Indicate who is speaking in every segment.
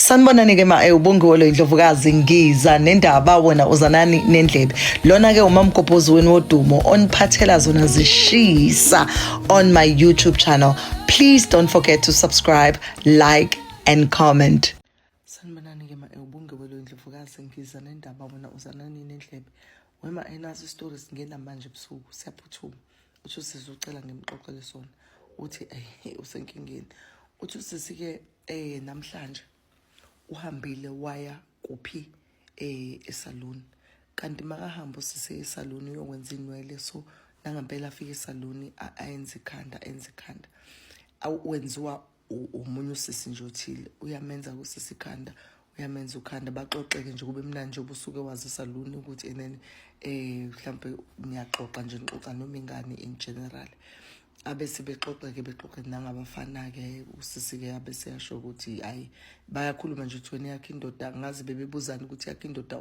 Speaker 1: Sanibonani-ke ubongiwe Indlovukazi Ngiza nendaba wona uzanani nendlebe. Lona-ke umamgobhozi wenu wodumo oniphathela zona zishisa on my YouTube channel. Please don't forget to subscribe, like and comment. Sanibonani-ke ubongiwe Indlovukazi Ngiza nendaba wona uzanani nendlebe. Wema enazo stories ngena manje ebusuku siyaphuthuma. Uthi sizocela ngimxoxele sona. Uthi usenkingeni. Uthi usisi-ke namhlanje uhambile waya kuphi esaluni, kanti makahamba usise esaluni uyokwenza inwele, so nangempela afika esaluni ayenze ikhanda wenziwa umunye usisi nje othile, uyamenza kusisi ikhanda, uyamenza ukhanda, baxoxe-ke nje kube mnandi nje ubusuke wazi esaluni ukuthi enene mhlampe niyaxoxa nje nixoxa noma ingane in general. Abese bexoxe nangabafana-ke usisi-ke abese yasho ukuthi hayi bayakhuluma nje ukuthi wena yakho indoda, ngazi bebebuzana ukuthi yakho indoda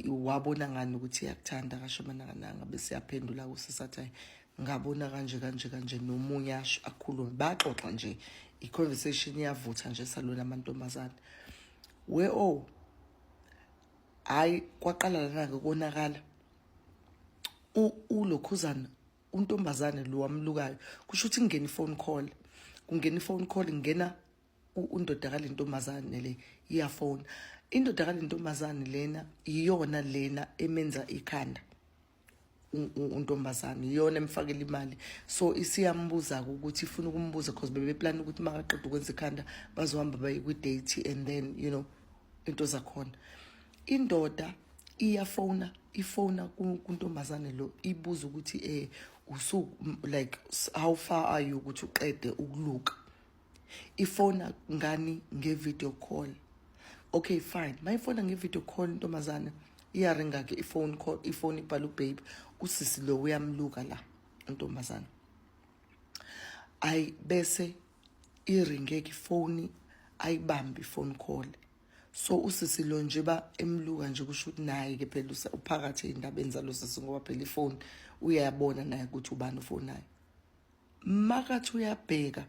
Speaker 1: wabona ngani ukuthi iyakuthanda kasho mananga. Bese yaphendula usisi athi ngabona kanje nomunye asho akhulume, baxoxa nje, i-conversation iyavutha nje esaloni amantombazane. Hayi kwaqala lana-ke konakala ulokhuzana untombazane lo wamlukayo, kusho ukuthi kungena i-phone call ingena undodakala intombazane le iyafona. Indodakala intombazane lena iyona lena emenza ikhanda untombazane, iyona emfakela imali, so isiyambuza ukuthi ifuna ukumbuza because bebeplan ukuthi makaqeda ukwenza ikhanda bazohamba baye kwi-date and then into zakhona. Indoda ifona kuntombazane lo ibuza ukuthi like how far are you ukuthi uqede ukuluka. Ifona ngani nge-video call. Okay fine, mayifona nge-video call intombazane iyaringa-ke ifone ibhala ubabe, usisi lo uyamluka la intombazane. Bese iringeke ifoni ayibambe ifone call, so usisi lo nje emluka nje kusho ukuthi naye-ke phela uphakathi ey'ndabeni zalo sisi, ngoba phela ifoni uyabona naye ukuthi ubani ufonayo. Makathi uyabheka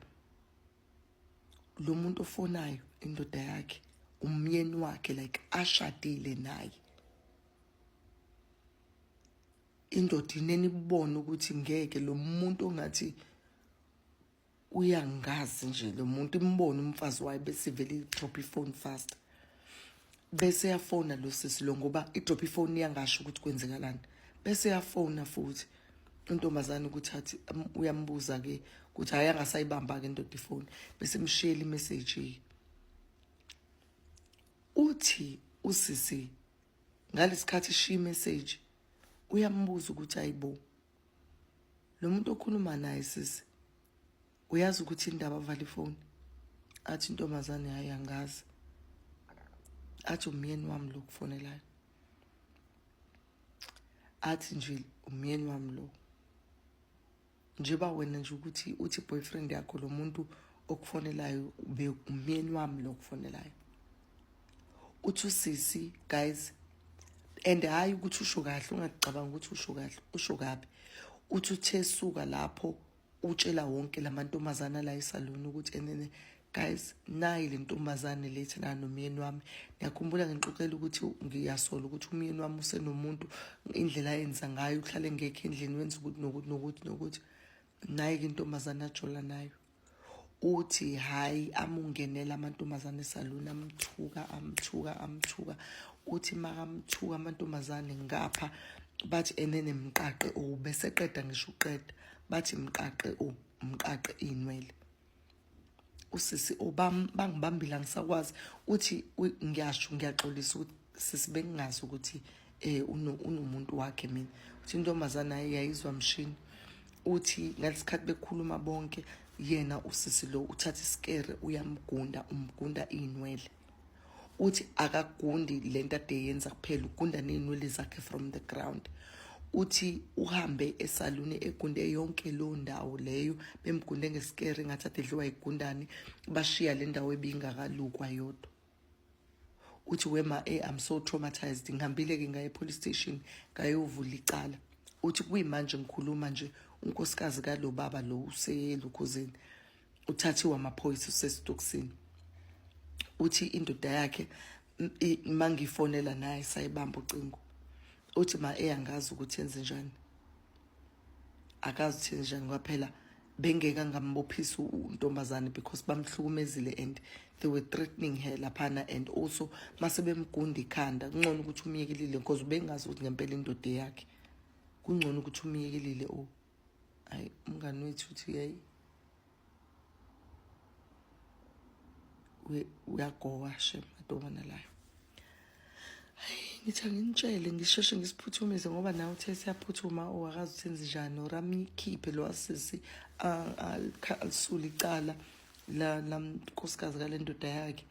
Speaker 1: lo muntu ofonayo indoda yakhe umyeni wakhe, like ashadile naye. Indoda ineni ibona ukuthi ngeke lo muntu ongathi uyangazi nje lo muntu imbone umfazi wayo, bese vele idrop ifone fast. Bese yafona lo sisi lo, ngoba idrop ifone yangasho ukuthi kwenzekalani. Bese yafona futhi intombazane ukuthi athi uyambuza-ke ukuthi hayi angasayibamba-ke indoda ifone, bese mshiyela imessage. Uthi usisi ngalesikhathi ishiya imessage uyambuza ukuthi hayibo lo muntu okhuluma naye sisi uyazi ukuthi indaba avala ifone. Athi intombazane hayi angazi. Athi umyeni wami lo kufonelayo. Athi nje umyeni wami lo njengoba wena nje ukuthi uthi boyfriend yakho lo muntu okufonelayo ube umyeni wami lo kufonelayo. Uthi usisi guys, and hayi ukuthi usho kahle, ungacabanga ukuthi usho kahle, usho kabi. Uthi uthe suka lapho utshela wonke lamantombazana la esaluni ukuthi enene guys, nayi le ntombazane lethi nomyeni wami. Ngiyakhumbula ngixoxela ukuthi ngiyasola ukuthi umyeni wami usenomuntu, indlela ayenza ngayo uhlale ngekho endlini wenza ukuthi nokuthi nayi-ke intombazane ajola nayo. Uthi hayi amungenela amantombazane esaluni amthuka. Uthi makamthuka amantombazane ngapha bathi enene mqaqe bese qeda ngisho uqeda bathi mqaqe inwele. Usisi bangibambile angisakwazi. Uthi ngiyaxolisa ukuthi sisi bengingazi ukuthi unomuntu wakhe mina. Uthi intombazane yayizwa mshini. Uthi ngalesikhathi bekhuluma bonke yena usisi lo uthatha isikere umgunda inwele. Uthi akagundi lento ade yenza kuphela, ugunda nenwele zakhe from the ground. Uthi uhambe esaluni egunde yonke lo ndawo leyo, bemgunde ngesikere ngathi ade dliwa igundane, bashiya le ndawo ebingakalukwa yodwa. Uthi wema I'm so traumatized, ngihambile-ke ngaye police station ngayovula icala. Uthi kuyimanje ngikhuluma nje unkosikazi kalo baba lo uselukhuzeni uthathiwe amaphoyisa usesitokisini. uthi indoda yakhe mangifonela naye sayibamba ucingo uthi ma eyangazi ukuthi yenze njani, akazi ukuthi yenze njani kwaphela bengeka ngambophisa untombazane because bamhlukumezile and they were threatening her laphana, and also mase bemgunda ikhanda. Kungcono ukuthi umiyekelile because ubengazi ukuthi ngempela indoda yakhe. Kungcono ukuthi umiyekelile. Hayi umngani wethu uthi yayi uyagowa shem adobana layo. Ngithi angintshele ngisheshe ngisiphuthumise ngoba nawe uthe siyaphuthuma akazi uthenze njani orami khiphe lo asisi alisula icala la nkosikazi kale ndoda yakhe